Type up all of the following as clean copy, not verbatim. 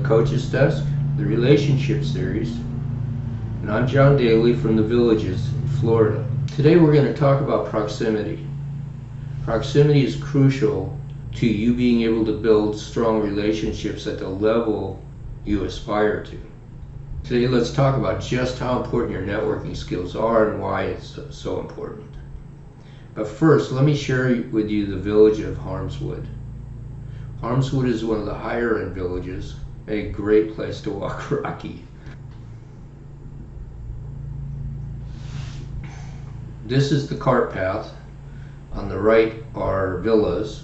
Coach's Desk, the Relationship Series, and I'm John Daly from the Villages in Florida. Today we're going to talk about proximity. Proximity is crucial to you being able to build strong relationships at the level you aspire to. Today let's talk about just how important your networking skills are and why it's so important. But first, let me share with you the village of Harmswood. Harmswood is one of the higher end villages, a great place to walk Rocky. This is the cart path. On the right are villas.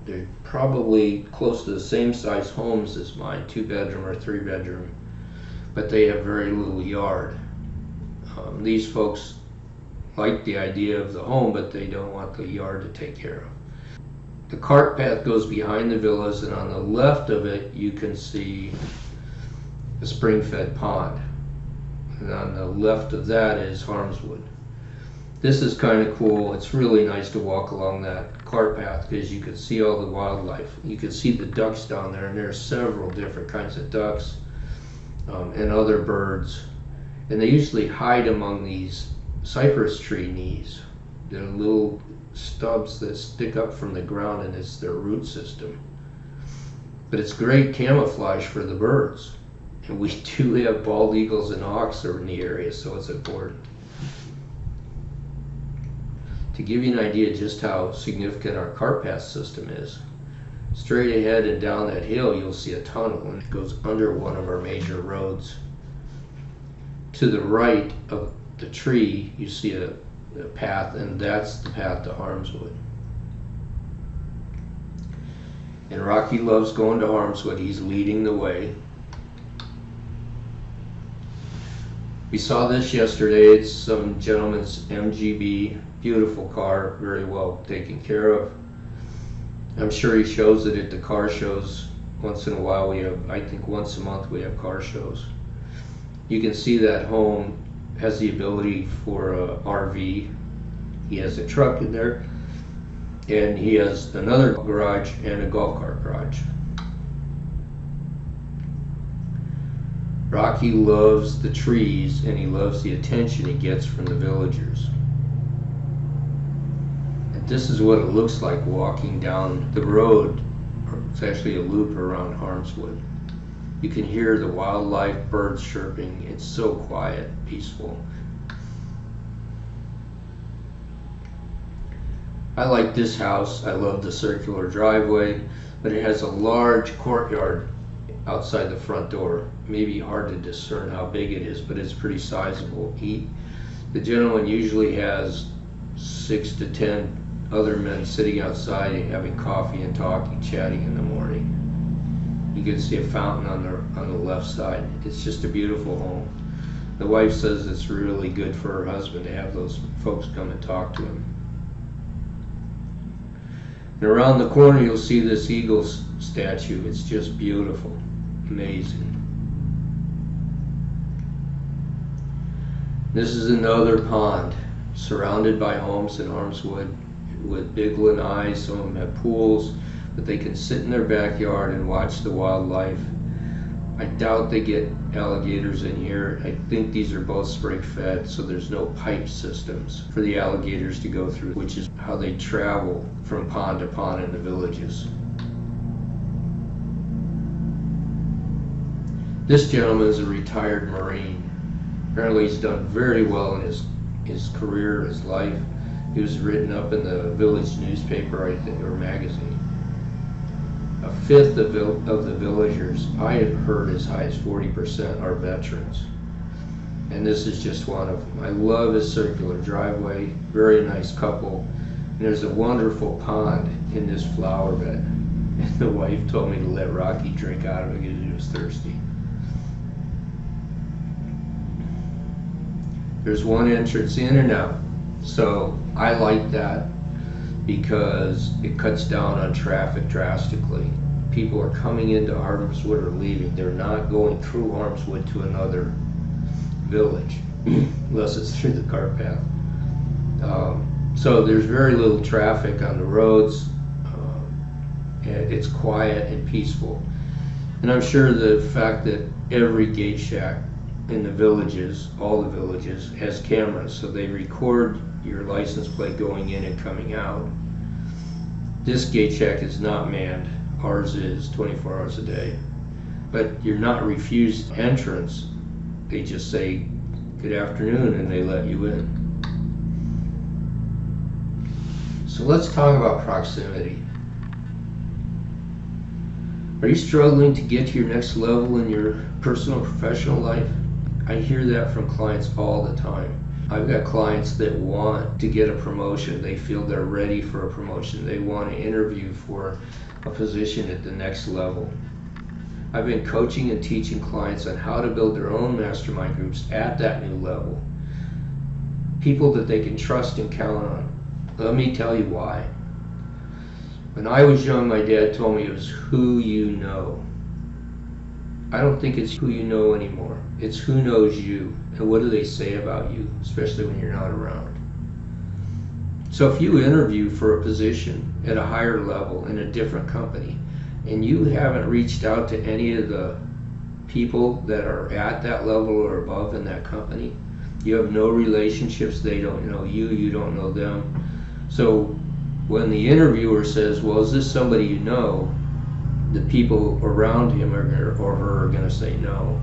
They're probably close to the same size homes as mine, 2-bedroom or 3-bedroom, but they have very little yard. These folks like the idea of the home, but they don't want the yard to take care of. The cart path goes behind the villas, and on the left of it you can see a spring-fed pond. And on the left of that is Harmswood. This is kind of cool. It's really nice to walk along that cart path because you can see all the wildlife. You can see the ducks down there, and there are several different kinds of ducks and other birds. And they usually hide among these cypress tree knees. They're little stubs that stick up from the ground, and it's their root system. But it's great camouflage for the birds. And we do have bald eagles and hawks in the area, so it's important. To give you an idea just how significant our cart path system is, straight ahead and down that hill you'll see a tunnel, and it goes under one of our major roads. To the right of the tree you see a path, and that's the path to Harmswood. And Rocky loves going to Harmswood. He's leading the way. We saw this yesterday. It's some gentleman's MGB, beautiful car, very well taken care of. I'm sure he shows it at the car shows once in a while. We have, I think once a month we have car shows. You can see that home has the ability for a RV. He has a truck in there, and he has another garage and a golf cart garage. Rocky loves the trees, and he loves the attention he gets from the villagers. And this is what it looks like walking down the road. It's actually a loop around Harmswood. You can hear the wildlife, birds chirping. It's so quiet, peaceful. I like this house. I love the circular driveway, but it has a large courtyard outside the front door. Maybe hard to discern how big it is, but it's pretty sizable. The gentleman usually has 6 to 10 other men sitting outside and having coffee and talking, chatting in the morning. You can see a fountain on the left side. It's just a beautiful home. The wife says it's really good for her husband to have those folks come and talk to him. And around the corner you'll see this eagle statue. It's just beautiful, amazing. This is another pond surrounded by homes in Harmswood with big lanais. Some of them have pools, but they can sit in their backyard and watch the wildlife. I doubt they get alligators in here. I think these are both spring fed, so there's no pipe systems for the alligators to go through, which is how they travel from pond to pond in the villages. This gentleman is a retired Marine. Apparently he's done very well in his career, his life. He was written up in the village newspaper, I think, or magazine. A fifth of the villagers, I have heard as high as 40%, are veterans. And this is just one of them. I love his circular driveway, very nice couple. And there's a wonderful pond in this flower bed. And the wife told me to let Rocky drink out of it because he was thirsty. There's one entrance in and out. So I like that because it cuts down on traffic drastically. People are coming into Harmswood or leaving. They're not going through Harmswood to another village unless it's through the cart path. So there's very little traffic on the roads. And it's quiet and peaceful. And I'm sure the fact that every gate shack in the villages, all the villages, has cameras, so they record your license plate going in and coming out. This gate shack is not manned. Ours is 24 hours a day. But you're not refused entrance. They just say, good afternoon, and they let you in. So let's talk about proximity. Are you struggling to get to your next level in your personal and professional life? I hear that from clients all the time. I've got clients that want to get a promotion. They feel they're ready for a promotion. They want to interview for a position at the next level. I've been coaching and teaching clients on how to build their own mastermind groups at that new level. People that they can trust and count on. Let me tell you why. When I was young, my dad told me it was who you know. I don't think it's who you know anymore. It's who knows you, and what do they say about you, especially when you're not around. So if you interview for a position at a higher level in a different company, and you haven't reached out to any of the people that are at that level or above in that company, you have no relationships, they don't know you, you don't know them. So when the interviewer says, well, is this somebody you know? The people around him or her are going to say no.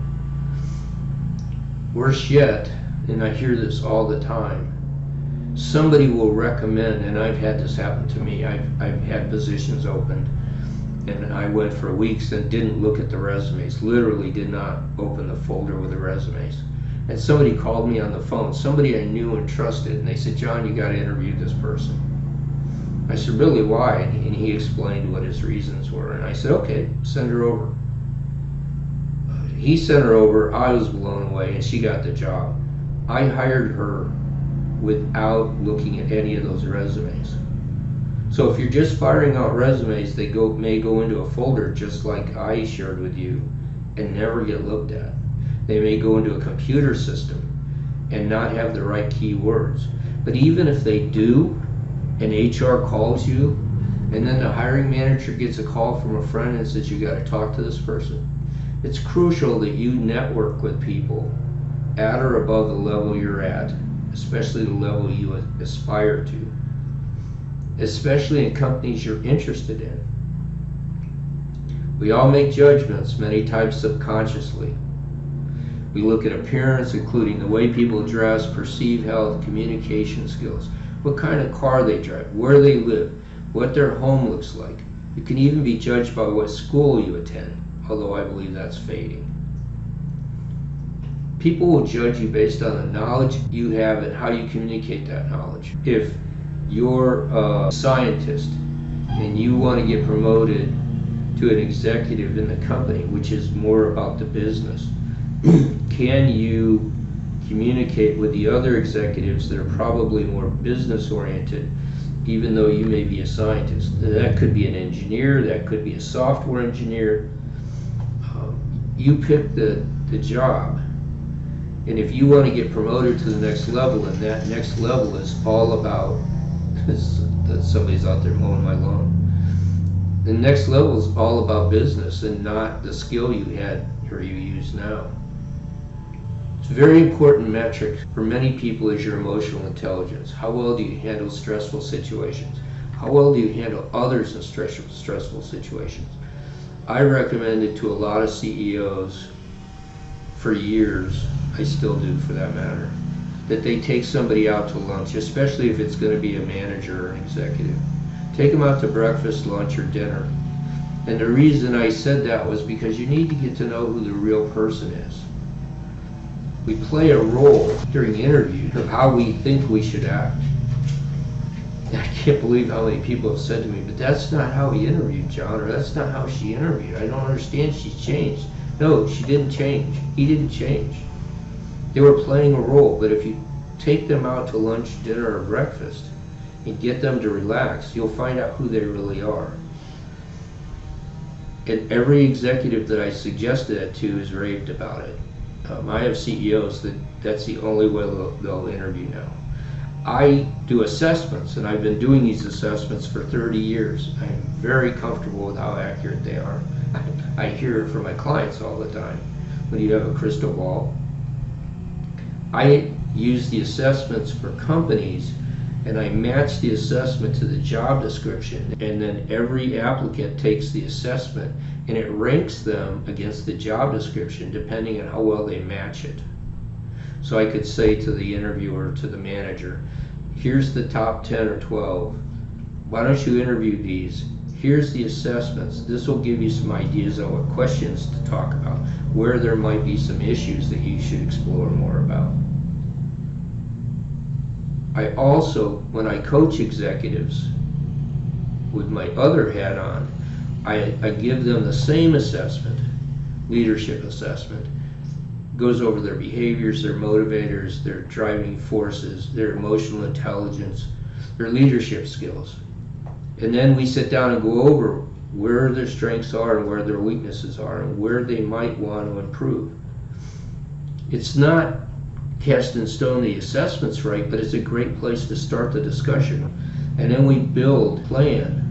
Worse yet, and I hear this all the time, somebody will recommend, and I've had this happen to me, I've had positions opened, and I went for weeks and didn't look at the resumes, literally did not open the folder with the resumes. And somebody called me on the phone, somebody I knew and trusted, and they said, John, you got to interview this person. I said, really, why? And he explained what his reasons were. And I said, okay, send her over. He sent her over. I was blown away, and she got the job. I hired her without looking at any of those resumes. So if you're just firing out resumes, they may go into a folder just like I shared with you and never get looked at. They may go into a computer system and not have the right keywords. But even if they do, and HR calls you, and then the hiring manager gets a call from a friend and says, you got to talk to this person. It's crucial that you network with people at or above the level you're at, especially the level you aspire to, especially in companies you're interested in. We all make judgments, many times subconsciously. We look at appearance, including the way people dress, perceive health, communication skills, what kind of car they drive, where they live, what their home looks like. You can even be judged by what school you attend, although I believe that's fading. People will judge you based on the knowledge you have and how you communicate that knowledge. If you're a scientist and you want to get promoted to an executive in the company, which is more about the business, can you communicate with the other executives that are probably more business oriented, even though you may be a scientist? That could be an engineer, that could be a software engineer. You pick the job, and if you want to get promoted to the next level, and that next level is all about that somebody's out there mowing my lawn. The next level is all about business and not the skill you had or you use now. It's a very important metric for many people is your emotional intelligence. How well do you handle stressful situations? How well do you handle others in stressful situations? I recommended to a lot of CEOs for years, I still do for that matter, that they take somebody out to lunch, especially if it's going to be a manager or an executive. Take them out to breakfast, lunch, or dinner. And the reason I said that was because you need to get to know who the real person is. We play a role during interviews of how we think we should act. And I can't believe how many people have said to me, but that's not how he interviewed, John, or that's not how she interviewed. I don't understand, she's changed. No, she didn't change. He didn't change. They were playing a role, but if you take them out to lunch, dinner, or breakfast and get them to relax, you'll find out who they really are. And every executive that I suggested that to is raved about it. I have CEOs that's the only way they'll interview now. I do assessments, and I've been doing these assessments for 30 years. I'm very comfortable with how accurate they are. I hear it from my clients all the time. When you have a crystal ball, I use the assessments for companies, and I match the assessment to the job description, and then every applicant takes the assessment and it ranks them against the job description depending on how well they match it. So I could say to the interviewer, to the manager, here's the top 10 or 12. Why don't you interview these? Here's the assessments. This will give you some ideas on what questions to talk about, where there might be some issues that you should explore more about. I also, when I coach executives with my other hat on, I give them the same assessment, leadership assessment. Goes over their behaviors, their motivators, their driving forces, their emotional intelligence, their leadership skills. And then we sit down and go over where their strengths are and where their weaknesses are and where they might want to improve. It's not cast in stone the assessment's right, but it's a great place to start the discussion. And then we build a plan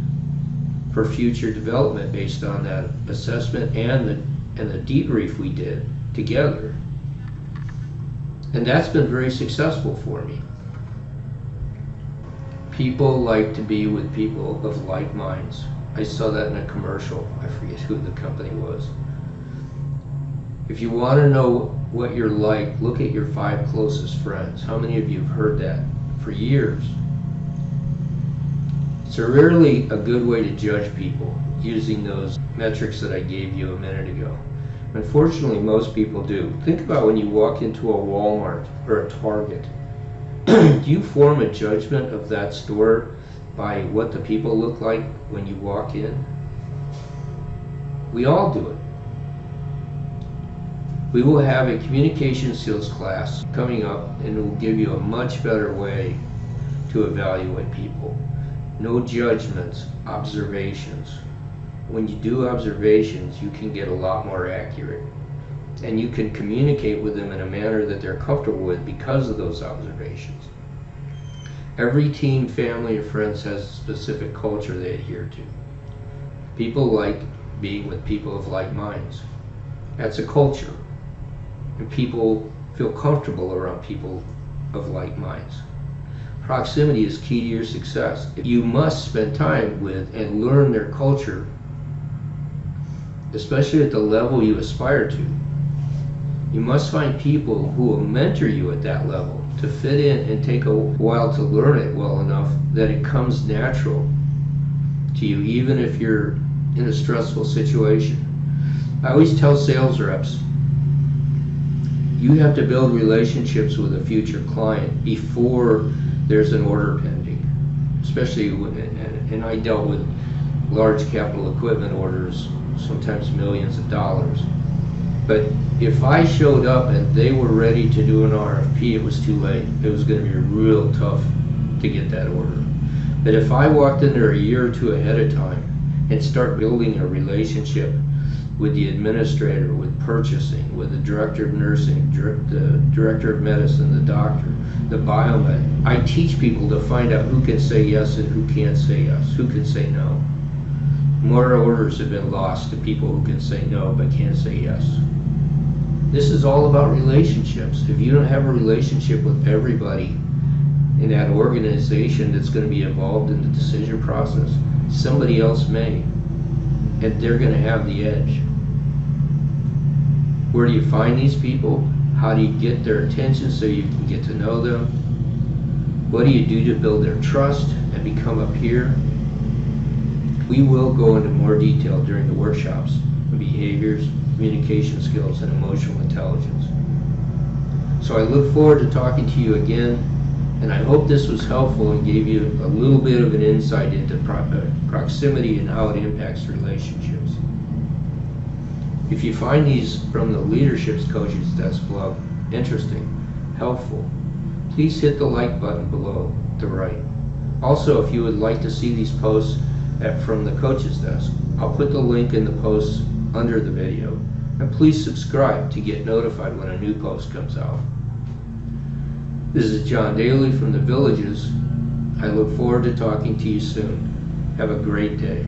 for future development based on that assessment and the debrief we did together. And that's been very successful for me. People like to be with people of like minds. I saw that in a commercial. I forget who the company was. If you want to know what you're like, look at your 5 closest friends. How many of you have heard that for years? It's rarely a good way to judge people using those metrics that I gave you a minute ago. Unfortunately, most people do. Think about when you walk into a Walmart or a Target. Do you form a judgment of that store by what the people look like when you walk in? We all do it. We will have a communication skills class coming up, and it will give you a much better way to evaluate people. No judgments, observations. When you do observations, you can get a lot more accurate, and you can communicate with them in a manner that they're comfortable with because of those observations. Every team, family, or friends has a specific culture they adhere to. People like being with people of like minds. That's a culture, and people feel comfortable around people of like minds. Proximity is key to your success. You must spend time with and learn their culture, especially at the level you aspire to. You must find people who will mentor you at that level to fit in and take a while to learn it well enough that it comes natural to you, even if you're in a stressful situation. I always tell sales reps, you have to build relationships with a future client before there's an order pending, especially when, and I dealt with large capital equipment orders, sometimes millions of dollars. But if I showed up and they were ready to do an RFP, it was too late. It was going to be real tough to get that order. But if I walked in there a year or two ahead of time and start building a relationship with the administrator, with purchasing, with the director of nursing, the director of medicine, the doctor, the biomed, I teach people to find out who can say yes and who can't say yes, who can say no. More orders have been lost to people who can say no but can't say yes. This is all about relationships. If you don't have a relationship with everybody in that organization that's going to be involved in the decision process, somebody else may, and they're going to have the edge. Where do you find these people? How do you get their attention so you can get to know them? What do you do to build their trust and become a peer? We will go into more detail during the workshops on behaviors, communication skills, and emotional intelligence. So I look forward to talking to you again, and I hope this was helpful and gave you a little bit of an insight into proximity and how it impacts relationships. If you find these from the Leadership Coaches Desk blog interesting, helpful, please hit the like button below the right. Also, if you would like to see these posts from the Coaches Desk, I'll put the link in the posts under the video. And please subscribe to get notified when a new post comes out. This is John Daly from the Villages. I look forward to talking to you soon. Have a great day.